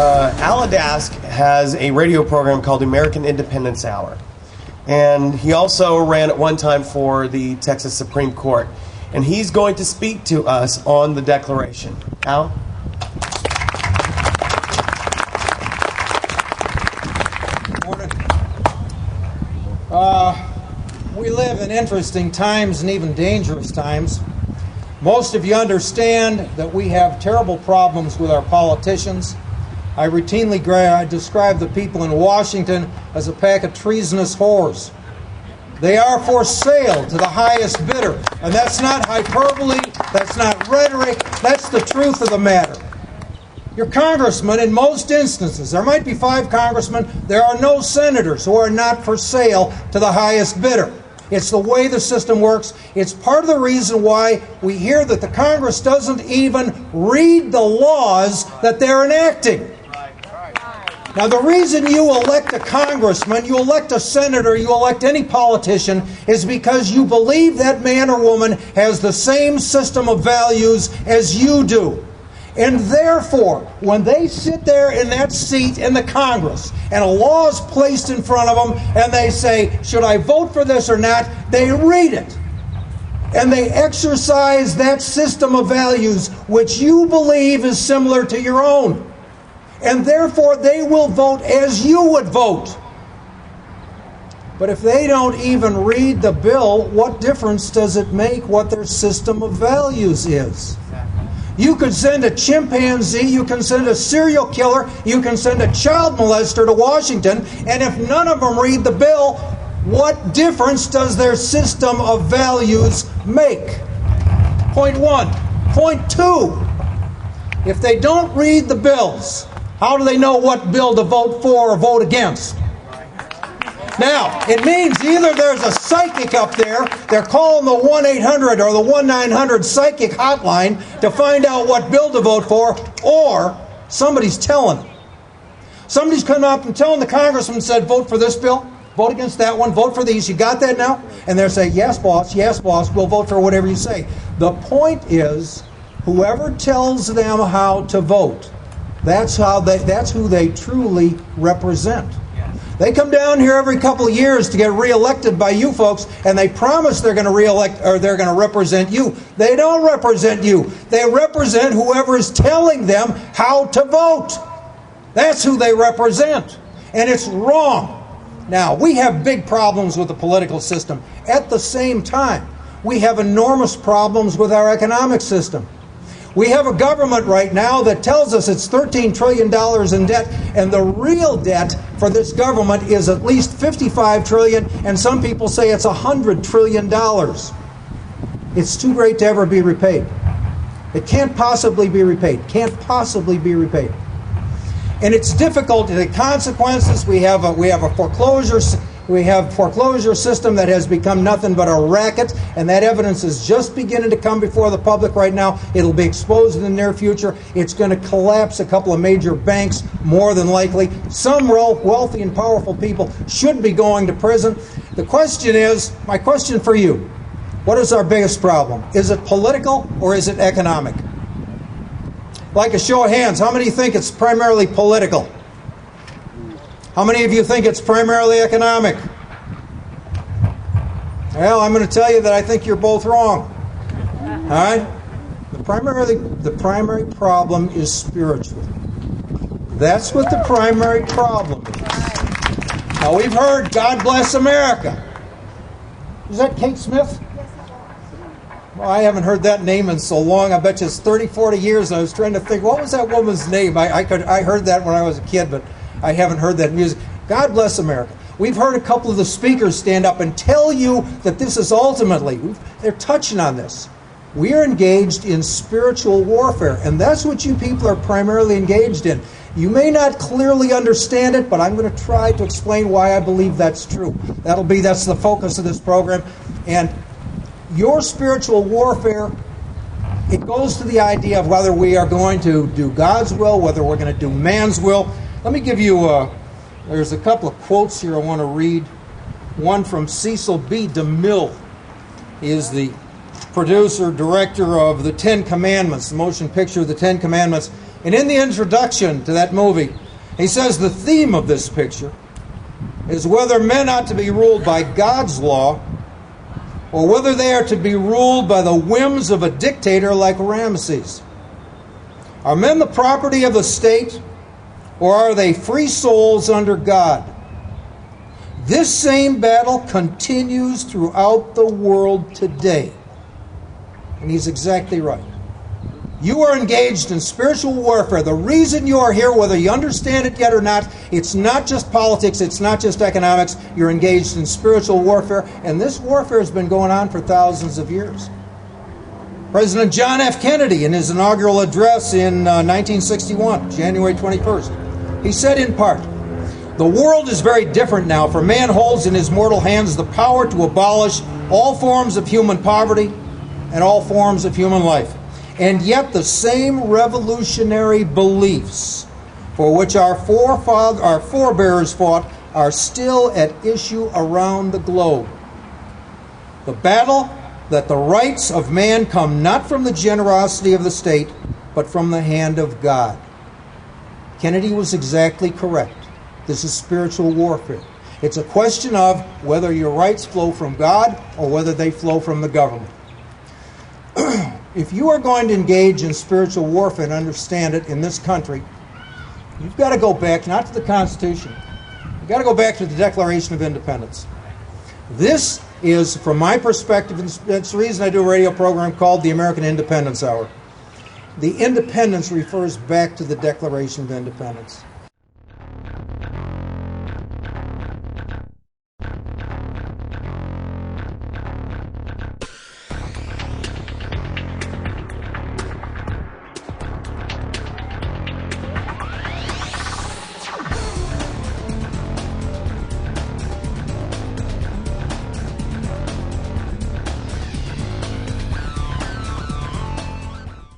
Al Adask has a radio program called American Independence Hour. And he also ran at one time for the Texas Supreme Court. And he's going to speak to us on the Declaration. Al? Morning. We live in interesting times and even dangerous times. Most of you understand that we have terrible problems with our politicians. I routinely describe the people in Washington as a pack of treasonous whores. They are for sale to the highest bidder. And that's not hyperbole, that's not rhetoric, that's the truth of the matter. Your congressmen, in most instances, there might be 5 congressmen, there are no senators who are not for sale to the highest bidder. It's the way the system works. It's part of the reason why we hear that the Congress doesn't even read the laws that they're enacting. Now, the reason you elect a congressman, you elect a senator, you elect any politician is because you believe that man or woman has the same system of values as you do. And therefore, when they sit there in that seat in the Congress and a law is placed in front of them and they say, should I vote for this or not, they read it. And they exercise that system of values which you believe is similar to your own. And therefore, they will vote as you would vote. But if they don't even read the bill, what difference does it make what their system of values is? You could send a chimpanzee, you can send a serial killer, you can send a child molester to Washington, and if none of them read the bill, what difference does their system of values make? Point 1. Point 2. If they don't read the bills, how do they know what bill to vote for or vote against? Now, it means either there's a psychic up there, they're calling the 1-800 or the 1-900 psychic hotline to find out what bill to vote for, or somebody's telling them. Somebody's coming up and telling the congressman and said, vote for this bill, vote against that one, vote for these. You got that now? And they're saying, yes, boss, we'll vote for whatever you say. The point is, whoever tells them how to vote, that's who they truly represent. They come down here every couple of years to get reelected by you folks, and they promise they're going to reelect or they're going to represent you. They don't represent you. They represent whoever is telling them how to vote. That's who they represent. And it's wrong. Now, we have big problems with the political system. At the same time, we have enormous problems with our economic system. We have a government right now that tells us it's $13 trillion in debt, and the real debt for this government is at least $55 trillion, and some people say it's $100 trillion. It's too great to ever be repaid. It can't possibly be repaid. Can't possibly be repaid. And it's difficult. The consequences, we have a foreclosure system that has become nothing but a racket, and that evidence is just beginning to come before the public right now. It'll be exposed in the near future. It's going to collapse a couple of major banks, more than likely. Some wealthy and powerful people should be going to prison. The question is, my question for you, what is our biggest problem? Is it political or is it economic? Like a show of hands, how many think it's primarily political? How many of you think it's primarily economic? Well, I'm going to tell you that I think you're both wrong. All right? The primary problem is spiritual. That's what the primary problem is. Now, we've heard God Bless America. Is that Kate Smith? Well, I haven't heard that name in so long. I bet you it's 30, 40 years, and I was trying to think, what was that woman's name? I heard that when I was a kid, but I haven't heard that music. God Bless America. We've heard a couple of the speakers stand up and tell you that this is ultimately, they're touching on this. We are engaged in spiritual warfare, and that's what you people are primarily engaged in. You may not clearly understand it, but I'm going to try to explain why I believe that's true. That's the focus of this program. And your spiritual warfare, it goes to the idea of whether we are going to do God's will, whether we're going to do man's will. Let me give you, there's a couple of quotes here I want to read. One from Cecil B. DeMille. He is the producer, director of the Ten Commandments, the motion picture, The Ten Commandments. And in the introduction to that movie, he says the theme of this picture is whether men ought to be ruled by God's law or whether they are to be ruled by the whims of a dictator like Ramses. Are men the property of the state, or are they free souls under God? This same battle continues throughout the world today. And he's exactly right. You are engaged in spiritual warfare. The reason you are here, whether you understand it yet or not, it's not just politics, it's not just economics. You're engaged in spiritual warfare, and this warfare has been going on for thousands of years. President John F. Kennedy, in his inaugural address in 1961, January 21st, he said in part, "The world is very different now, for man holds in his mortal hands the power to abolish all forms of human poverty and all forms of human life. And yet the same revolutionary beliefs for which our forebears fought are still at issue around the globe. The battle that the rights of man come not from the generosity of the state, but from the hand of God." Kennedy was exactly correct. This is spiritual warfare. It's a question of whether your rights flow from God or whether they flow from the government. If you are going to engage in spiritual warfare and understand it in this country, you've got to go back, not to the Constitution, you've got to go back to the Declaration of Independence. This is, from my perspective, and that's the reason I do a radio program called the American Independence Hour. The independence refers back to the Declaration of Independence.